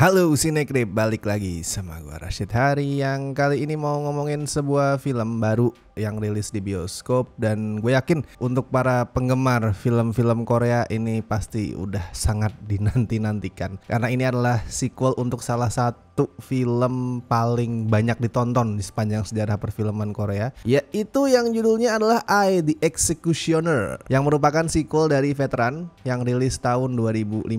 Halo Sinekrip, balik lagi sama gua Rashid Hari yang kali ini mau ngomongin sebuah film baru yang rilis di bioskop. Dan gue yakin untuk para penggemar film-film Korea ini pasti udah sangat dinanti-nantikan, karena ini adalah sequel untuk salah satu film paling banyak ditonton di sepanjang sejarah perfilman Korea, yaitu yang judulnya adalah I, The Executioner, yang merupakan sequel dari Veteran yang rilis tahun 2015.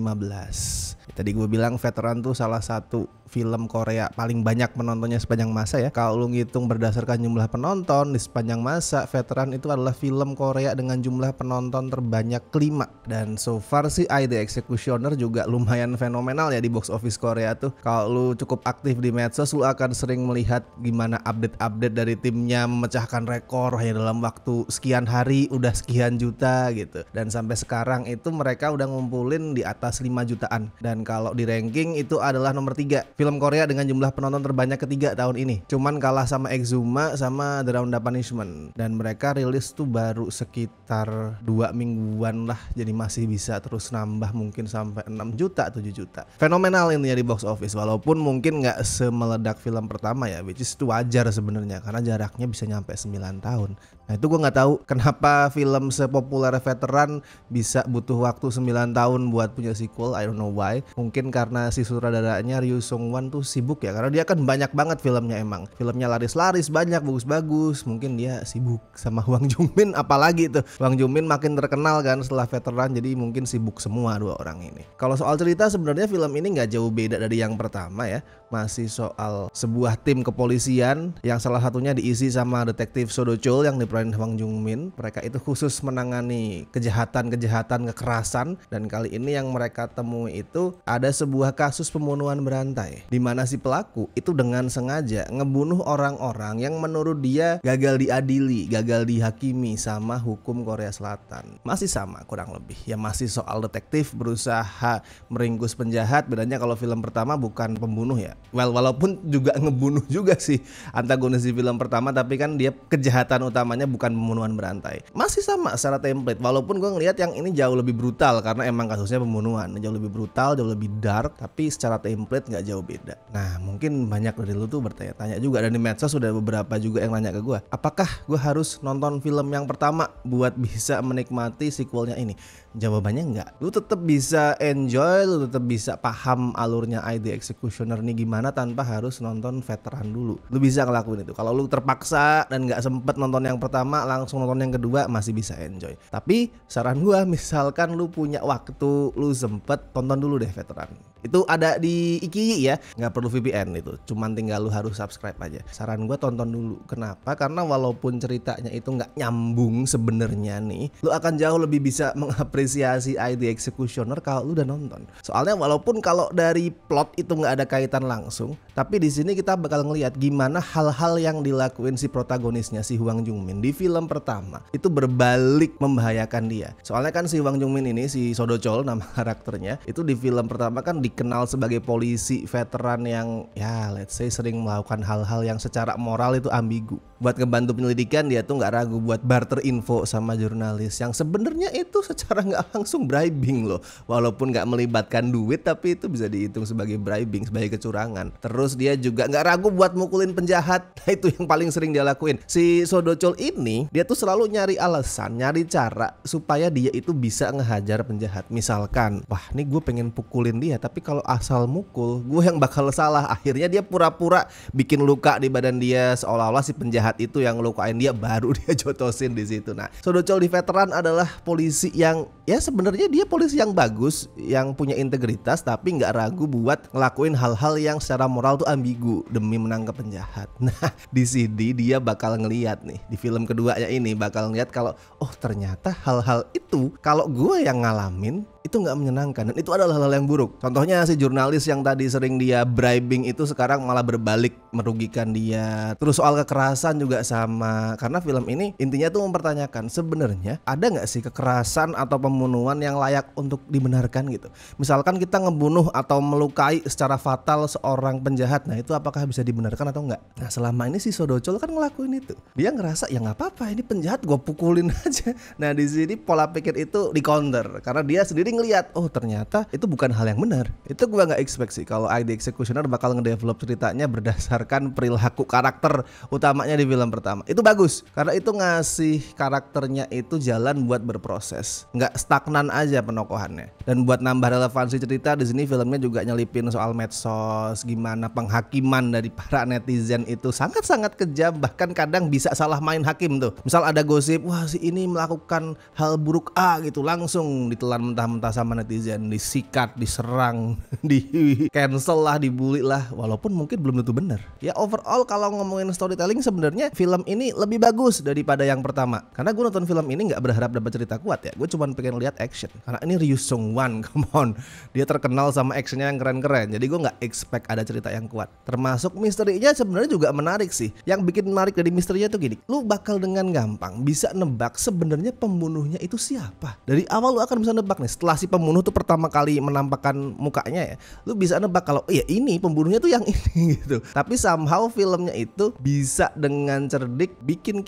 Tadi gue bilang Veteran tuh salah satu film Korea paling banyak penontonnya sepanjang masa ya. Kalau lu ngitung berdasarkan jumlah penonton di sepanjang masa, Veteran itu adalah film Korea dengan jumlah penonton terbanyak kelima. Dan so far sih I, The Executioner juga lumayan fenomenal ya di box office Korea tuh. Kalau lu cukup aktif di medsos, lu akan sering melihat gimana update-update dari timnya memecahkan rekor hanya dalam waktu sekian hari udah sekian juta gitu. Dan sampai sekarang itu mereka udah ngumpulin di atas 5 jutaan. Dan kalau di ranking itu adalah nomor 3 film Korea dengan jumlah penonton terbanyak ketiga tahun ini. Cuman kalah sama Exuma sama The Round of Punishment. Dan mereka rilis tuh baru sekitar 2 mingguan lah. Jadi masih bisa terus nambah mungkin sampai 6 juta, 7 juta. Fenomenal ini ya di box office. Walaupun mungkin gak semeledak film pertama ya, which is itu wajar sebenarnya karena jaraknya bisa nyampe 9 tahun. Nah itu gue gak tahu kenapa film sepopuler Veteran bisa butuh waktu 9 tahun buat punya sequel. I don't know why. Mungkin karena si sutradaranya Ryu Sung-won tuh sibuk ya, karena dia kan banyak banget filmnya emang. Filmnya laris-laris, banyak, bagus-bagus. Mungkin dia sibuk sama Hwang Jung-min, apalagi tuh. Hwang Jung-min makin terkenal kan setelah Veteran, jadi mungkin sibuk semua dua orang ini. Kalau soal cerita sebenarnya film ini gak jauh beda dari yang pertama ya. Masih soal sebuah tim kepolisian yang salah satunya diisi sama detektif So Do Chul yang diperanin Hwang Jung-min. Mereka itu khusus menangani kejahatan-kejahatan kekerasan, dan kali ini yang mereka temui itu ada sebuah kasus pembunuhan berantai di mana si pelaku itu dengan sengaja ngebunuh orang-orang yang menurut dia gagal diadili, gagal dihakimi sama hukum Korea Selatan. Masih sama kurang lebih ya, masih soal detektif berusaha meringkus penjahat. Bedanya kalau film pertama bukan pembunuh ya. Walaupun juga ngebunuh juga sih antagonis di film pertama, tapi kan dia kejahatan utamanya bukan pembunuhan berantai. Masih sama secara template, walaupun gue ngelihat yang ini jauh lebih brutal karena emang kasusnya pembunuhan. Jauh lebih brutal, jauh lebih dark, tapi secara template nggak jauh beda. Nah mungkin banyak dari lu tuh bertanya-tanya juga, dan di medsos sudah beberapa juga yang nanya ke gue, apakah gue harus nonton film yang pertama buat bisa menikmati sequelnya ini? Jawabannya enggak. Lu tetap bisa enjoy, lu tetap bisa paham alurnya I, The Executioner nih gimana tanpa harus nonton Veteran dulu. Lu bisa ngelakuin itu. Kalau lu terpaksa dan nggak sempet nonton yang pertama, langsung nonton yang kedua, masih bisa enjoy. Tapi saran gua, misalkan lu punya waktu, lu sempet, tonton dulu deh Veteran. Itu ada di Ikiyi ya, nggak perlu VPN itu, cuman tinggal lu harus subscribe aja. Saran gua tonton dulu. Kenapa? Karena walaupun ceritanya itu nggak nyambung sebenarnya nih, lu akan jauh lebih bisa mengapresiasi I, The Executioner kalau lu udah nonton. Soalnya walaupun kalau dari plot itu nggak ada kaitan langsung, tapi di sini kita bakal ngelihat gimana hal-hal yang dilakuin si protagonisnya, si Hwang Jung-min di film pertama itu berbalik membahayakan dia. Soalnya kan si Hwang Jung-min ini, si So Do Chul nama karakternya, itu di film pertama kan dikenal sebagai polisi veteran yang ya let's say sering melakukan hal-hal yang secara moral itu ambigu. Buat ngebantu penyelidikan dia tuh nggak ragu buat barter info sama jurnalis yang sebenarnya itu secara nggak langsung bribing loh. Walaupun nggak melibatkan duit, tapi itu bisa dihitung sebagai bribing, sebagai kecurangan. Terus dia juga nggak ragu buat mukulin penjahat. Nah itu yang paling sering dia lakuin. Si So Do Chul ini dia tuh selalu nyari alasan, nyari cara supaya dia itu bisa ngehajar penjahat. Misalkan, wah nih gue pengen pukulin dia, tapi kalau asal mukul gue yang bakal salah. Akhirnya dia pura-pura bikin luka di badan dia, seolah-olah si penjahat itu yang lukain dia, baru dia jotosin di situ. Nah, So Do Chul di Veteran adalah polisi yang ya sebenarnya dia polisi yang bagus, yang punya integritas, tapi nggak ragu buat ngelakuin hal-hal yang secara moral tuh ambigu demi menangkap penjahat. Nah di sini dia bakal ngelihat nih, di film keduanya ini bakal ngelihat kalau oh ternyata hal-hal itu kalau gue yang ngalamin itu nggak menyenangkan, dan itu adalah hal yang buruk. Contohnya si jurnalis yang tadi sering dia bribing itu sekarang malah berbalik merugikan dia. Terus soal kekerasan juga sama, karena film ini intinya tuh mempertanyakan sebenarnya ada nggak sih kekerasan atau pembunuhan yang layak untuk dibenarkan gitu. Misalkan kita ngebunuh atau melukai secara fatal seorang penjahat, nah itu apakah bisa dibenarkan atau enggak? Nah selama ini si So Do Chul kan ngelakuin itu, dia ngerasa ya nggak apa-apa, ini penjahat gue pukulin aja. Nah di sini pola pikir itu di counter karena dia sendiri ngeliat, oh ternyata itu bukan hal yang benar. Itu gue nggak expect sih kalau ID Executioner bakal ngedevelop ceritanya berdasarkan perilaku karakter utamanya di film pertama. Itu bagus karena itu ngasih karakternya itu jalan buat berproses, nggak stagnan aja penokohannya. Dan buat nambah relevansi cerita di sini filmnya juga nyelipin soal medsos, gimana penghakiman dari para netizen itu sangat-sangat kejam, bahkan kadang bisa salah main hakim tuh. Misal ada gosip, wah si ini melakukan hal buruk A gitu, langsung ditelan mentah-mentah sama netizen, disikat, diserang, di cancel lah, dibully lah, walaupun mungkin belum tentu benar. Ya overall kalau ngomongin storytelling sebenarnya film ini lebih bagus daripada yang pertama. Karena gue nonton film ini nggak berharap dapat cerita kuat ya, gue cuma pengen lihat action. Karena ini Ryu Sung-wan, come on, dia terkenal sama actionnya yang keren-keren. Jadi gue nggak expect ada cerita yang kuat. Termasuk misterinya sebenarnya juga menarik sih. Yang bikin menarik dari misterinya tuh gini, lu bakal dengan gampang bisa nebak sebenarnya pembunuhnya itu siapa. Dari awal lu akan bisa nebak nih. Setelah si pembunuh tuh pertama kali menampakkan mukanya ya, lu bisa nebak kalau ya ini pembunuhnya tuh yang ini gitu. Tapi somehow filmnya itu bisa dengan cerdik bikin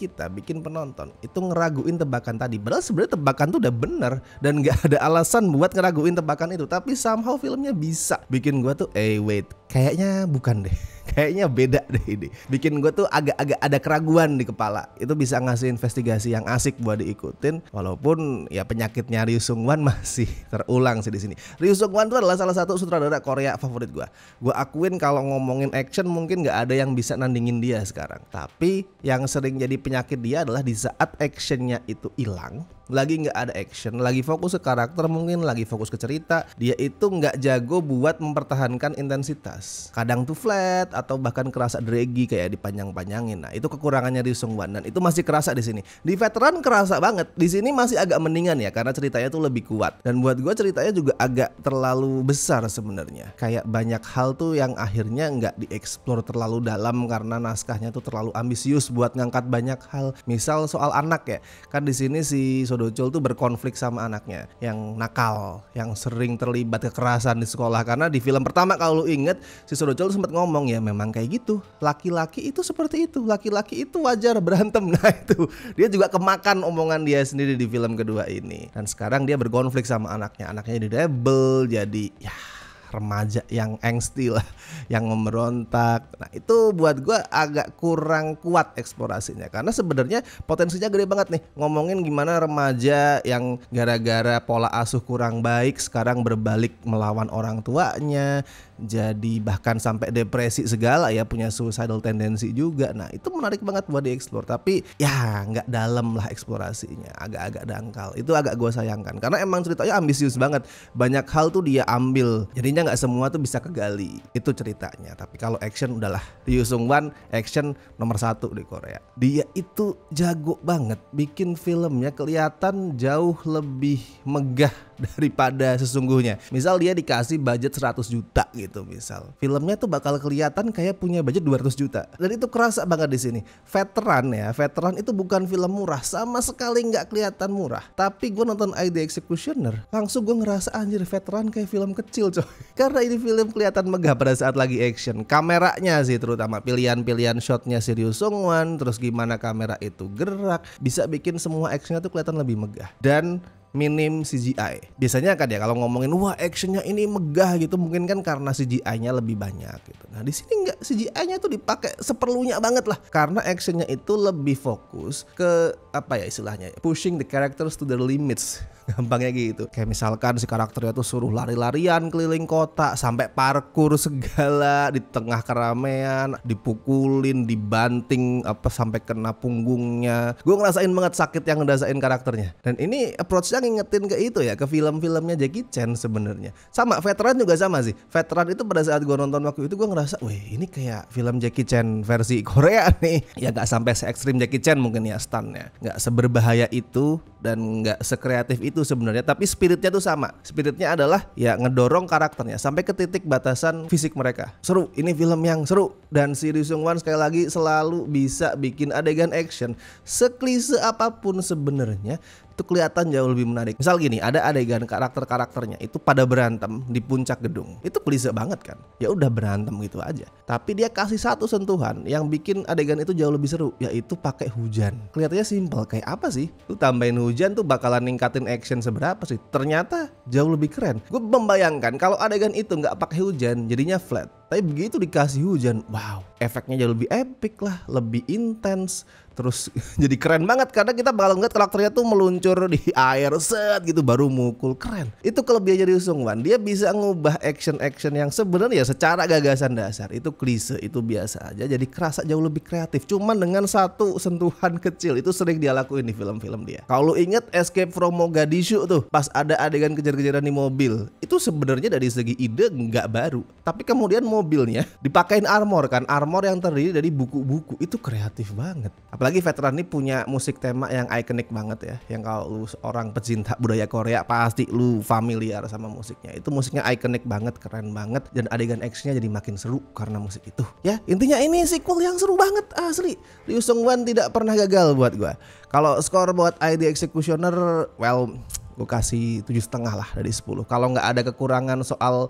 penonton itu ngeraguin tebakan tadi. Padahal sebenarnya tebakan tuh udah bener dan nggak ada alasan buat ngeraguin tebakan itu. Tapi somehow filmnya bisa bikin gua tuh wait, kayaknya bukan deh. Kayaknya beda deh ini. Bikin gue tuh agak-agak ada keraguan di kepala. Itu bisa ngasih investigasi yang asik buat diikutin. Walaupun ya penyakitnya Ryu Sung-wan masih terulang sih di sini. Ryu Sung-wan itu adalah salah satu sutradara Korea favorit gue. Gue akuin kalau ngomongin action mungkin nggak ada yang bisa nandingin dia sekarang. Tapi yang sering jadi penyakit dia adalah di saat actionnya itu hilang, lagi nggak ada action, lagi fokus ke karakter, mungkin lagi fokus ke cerita, dia itu nggak jago buat mempertahankan intensitas. Kadang tuh flat atau bahkan kerasa draggy kayak dipanjang-panjangin. Nah itu kekurangannya Ryu Sung-wan dan itu masih kerasa di sini. Di Veteran kerasa banget, di sini masih agak mendingan ya karena ceritanya tuh lebih kuat. Dan buat gue ceritanya juga agak terlalu besar sebenarnya. Kayak banyak hal tuh yang akhirnya nggak dieksplor terlalu dalam karena naskahnya tuh terlalu ambisius buat ngangkat banyak hal. Misal soal anak ya, kan di sini si Sodochol tuh berkonflik sama anaknya yang nakal, yang sering terlibat kekerasan di sekolah. Karena di film pertama kalau lu inget, si Sodochol sempat ngomong ya memang kayak gitu, laki-laki itu seperti itu, laki-laki itu wajar berantem. Nah itu dia juga kemakan omongan dia sendiri di film kedua ini. Dan sekarang dia berkonflik sama anaknya jadi rebel, jadi ya remaja yang angsty lah, yang memberontak. Nah itu buat gue agak kurang kuat eksplorasinya karena sebenarnya potensinya gede banget nih. Ngomongin gimana remaja yang gara-gara pola asuh kurang baik sekarang berbalik melawan orang tuanya, jadi bahkan sampai depresi segala ya, punya suicidal tendency juga. Nah itu menarik banget buat dieksplor, tapi ya nggak dalam lah eksplorasinya, agak-agak dangkal. Itu agak gue sayangkan karena emang ceritanya ambisius banget, banyak hal tuh dia ambil, jadinya nggak semua tuh bisa kegali. Itu ceritanya. Tapi kalau action udahlah, Ryu Sung-wan action nomor 1 di Korea. Dia itu jago banget bikin filmnya kelihatan jauh lebih megah daripada sesungguhnya. Misal dia dikasih budget 100 juta gitu misal, filmnya tuh bakal kelihatan kayak punya budget 200 juta. Dan itu kerasa banget di sini. Veteran itu bukan film murah, sama sekali nggak kelihatan murah. Tapi gue nonton ID Executioner, langsung gue ngerasa anjir Veteran kayak film kecil coy. Karena ini film kelihatan megah pada saat lagi action. Kameranya sih terutama pilihan-pilihan shotnya si Ryu Sung-wan, terus gimana kamera itu gerak, bisa bikin semua actionnya tuh kelihatan lebih megah. Dan minim CGI. Biasanya kan ya kalau ngomongin wah actionnya ini megah gitu, mungkin kan karena CGI-nya lebih banyak gitu. Nah di sini enggak, CGI-nya tuh dipakai seperlunya banget lah. Karena actionnya itu lebih fokus ke apa ya istilahnya, pushing the characters to their limits. Gampangnya gitu. Kayak misalkan si karakternya tuh suruh lari-larian keliling kota, sampai parkur segala di tengah keramaian, dipukulin, dibanting apa sampai kena punggungnya. Gue ngerasain banget sakit yang ngerasain karakternya. Dan ini approach-nya ngingetin ke itu ya, ke film-filmnya Jackie Chan sebenarnya. Sama Veteran juga sama sih. Veteran itu pada saat gue nonton waktu itu gue ngerasa, wih ini kayak film Jackie Chan versi Korea nih. Ya gak sampai se-ekstrim Jackie Chan mungkin ya stunnya, gak seberbahaya itu dan gak sekreatif itu sebenarnya, tapi spiritnya tuh sama. Spiritnya adalah ya ngedorong karakternya sampai ke titik batasan fisik mereka. Seru, ini film yang seru. Dan si Ryu Sung-wan sekali lagi selalu bisa bikin adegan action seklise apapun sebenarnya itu kelihatan jauh lebih menarik. Misal gini, ada adegan karakternya itu pada berantem di puncak gedung. Itu klise banget kan. Ya udah berantem gitu aja. Tapi dia kasih satu sentuhan yang bikin adegan itu jauh lebih seru, yaitu pakai hujan. Kelihatannya simpel, kayak apa sih? Lu tambahin hujan tuh bakalan ningkatin action seberapa sih? Ternyata jauh lebih keren. Gue membayangkan kalau adegan itu nggak pakai hujan jadinya flat, tapi begitu dikasih hujan, wow, efeknya jauh lebih epic lah, lebih intens. Terus jadi keren banget karena kita bakal ngeliat karakternya tuh meluncur di air set gitu baru mukul, keren. Itu kelebihannya Lee Sung Wan, dia bisa ngubah action yang sebenarnya secara gagasan dasar itu klise, itu biasa aja, jadi kerasa jauh lebih kreatif. Cuman dengan satu sentuhan kecil, itu sering dia lakuin di film-film dia. Kalau lu inget Escape from Mogadishu tuh, pas ada adegan kejar-kejaran di mobil, itu sebenarnya dari segi ide nggak baru, tapi kemudian mobilnya dipakein armor kan, armor yang terdiri dari buku-buku, itu kreatif banget. Apalagi veteran ini punya musik tema yang ikonik banget ya, yang kalau lu orang pecinta budaya Korea pasti lu familiar sama musiknya. Itu musiknya ikonik banget, keren banget, dan adegan actionnya jadi makin seru karena musik itu. Ya intinya ini sequel yang seru banget asli. Lee Sung Wan tidak pernah gagal buat gua. Kalau skor buat ID Executioner, well, gue kasih 7,5 lah dari 10. Kalau nggak ada kekurangan soal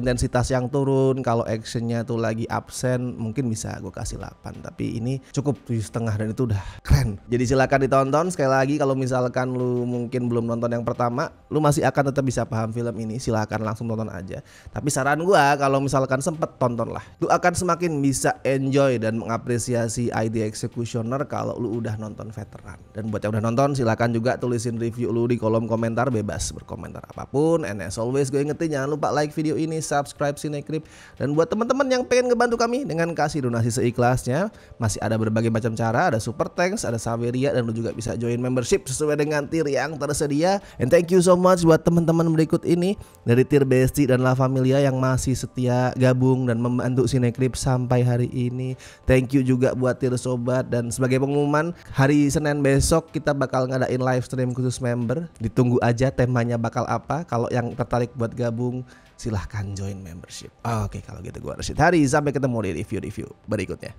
intensitas yang turun, kalau actionnya tuh lagi absen, mungkin bisa gue kasih 8. Tapi ini cukup 7,5 dan itu udah keren. Jadi silakan ditonton. Sekali lagi kalau misalkan lu mungkin belum nonton yang pertama, lu masih akan tetap bisa paham film ini, silakan langsung tonton aja. Tapi saran gue kalau misalkan sempet, tonton lah. Lu akan semakin bisa enjoy dan mengapresiasi ID Executioner kalau lu udah nonton veteran. Dan buat yang udah nonton, silakan juga tulisin review lu di kolom komentar, bebas berkomentar apapun. And as always gue ingetin, jangan lupa like video ini, subscribe Cinecrip. Dan buat teman-teman yang pengen ngebantu kami dengan kasih donasi seikhlasnya, masih ada berbagai macam cara, ada super thanks, ada Saweria, dan lu juga bisa join membership sesuai dengan tier yang tersedia. And thank you so much buat teman-teman berikut ini dari tier Besti dan La Familia yang masih setia gabung dan membantu Cinecrip sampai hari ini. Thank you juga buat tier Sobat. Dan sebagai pengumuman, hari Senin besok kita bakal ngadain live stream khusus member. Ditunggu aja temanya bakal apa. Kalau yang tertarik buat gabung, silahkan join membership. Oke, kalau gitu gue Rashid Hari, sampai ketemu di review-review berikutnya.